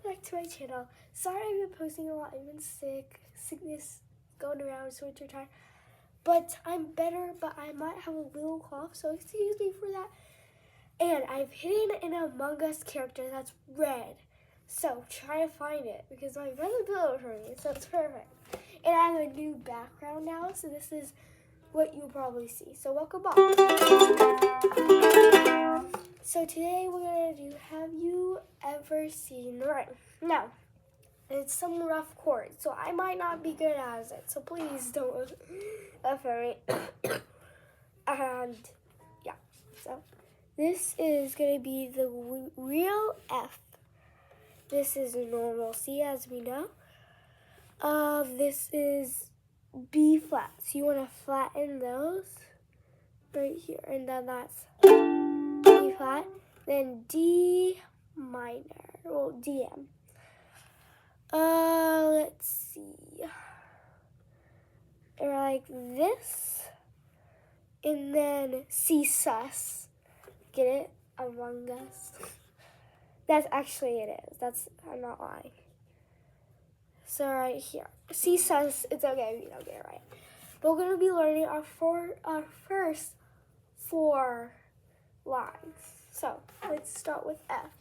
back to my channel. Sorry I've been posting a lot. I've been sick. Sickness going around, so winter time. But I'm better, but I might have a little cough, so excuse me for that. And I've hidden an Among Us character that's red. So try to find it because my brother built it for me, so it's perfect. And I have a new background now, so this is what you'll probably see. So welcome back. So today we're gonna do Have You Ever Seen Rain? Now, it's some rough chords, so I might not be good at it. So please don't offend me. And yeah, so this is gonna be the real F. This is a normal C, as we know. This is B flat. So you want to flatten those right here, and then that's B flat. Then D minor, well DM. Let's see. Like this, and then C sus. Get it? Among Us. That's actually it is. I'm not lying. So right here, C sus. It's okay if you don't get it right. But we're gonna be learning our first 4 lines. So let's start with F.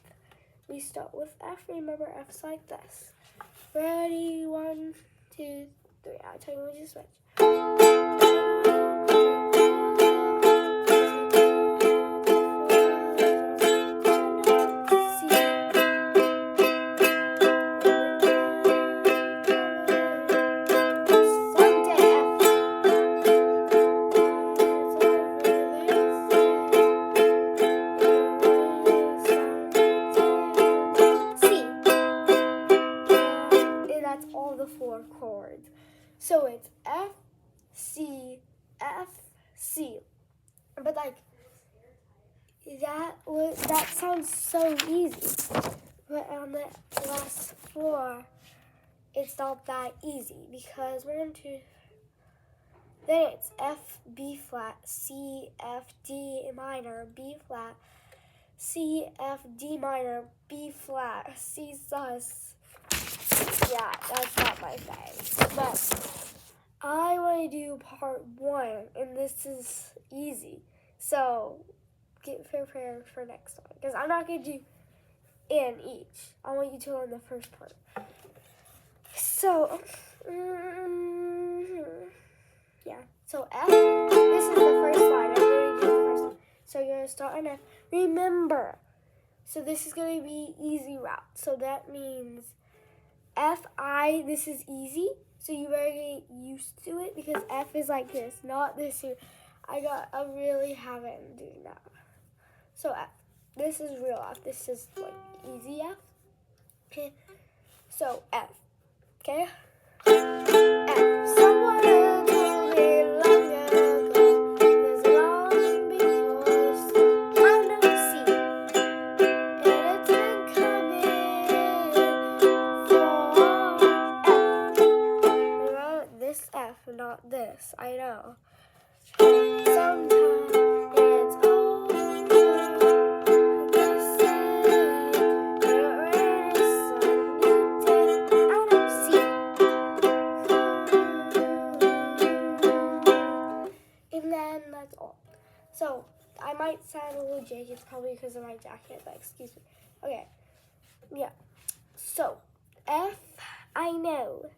We start with F. Remember, F's like this. Ready? 1, 2, 3. I'll tell you when to switch. All the 4 chords. So it's F, C, F, C. But like that sounds so easy. But on the last 4, it's not that easy because we're going to. Then it's F, B flat, C, F, D minor, B flat, C, F, D minor, B flat, C sus. Yeah, that's not my thing. But I want to do part 1, and this is easy. So get prepared for next one, because I'm not going to do in each. I want you to learn the first part. So, yeah. So F, this is the first line. I'm going to do the first one. So you're going to start on F. Remember, so this is going to be easy route. So that means F-I, this is easy, so you better get used to it because F is like this, not this here. I really haven't doing that. So F, this is real F, this is like easy F. Okay, so F, okay? F, someone told me long ago, there's a long before I know C, and it's been coming for this F, not this, I know. Sometimes it's over, they say, there is some new day, I don't see. And then that's all. So, I might sound a little janky, it's probably because of my jacket, but excuse me. Okay, yeah. So, F, I know.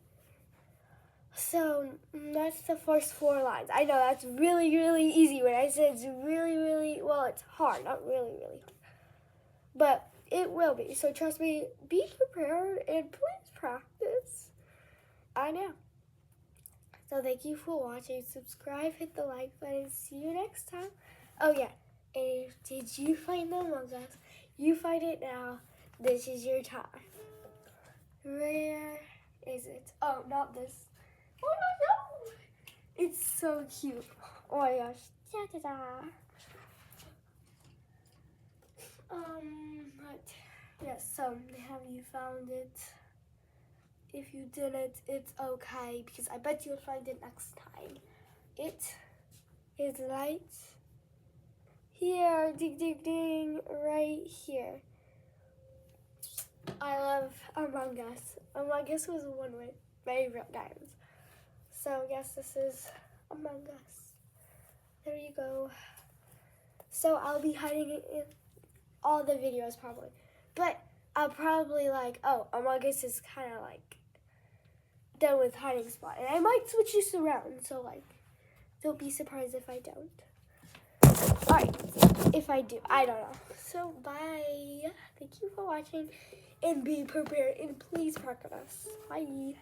So that's the first 4 lines. I know that's really, really easy. When I said it's really, really, well, it's hard. Not really, really hard. But it will be. So trust me, be prepared and please practice. I know. So thank you for watching. Subscribe, hit the like button. See you next time. Oh yeah, and did you find the Among Us? You find it now. This is your time. Where is it? Oh, not this. Oh no! It's so cute. Oh my gosh. Da-da-da. But yes, so have you found it? If you didn't, it's okay because I bet you'll find it next time. It is right here. Ding ding ding, right here. I love Among Us. Among Us was one of my favorite games. So yes, this is Among Us. There you go. So I'll be hiding it in all the videos probably. But I'll probably like, oh, Among Us is kind of like done with hiding spot. And I might switch this around. So like, don't be surprised if I don't. Alright, if I do, I don't know. So bye. Thank you for watching. And be prepared. And please park with us. Bye.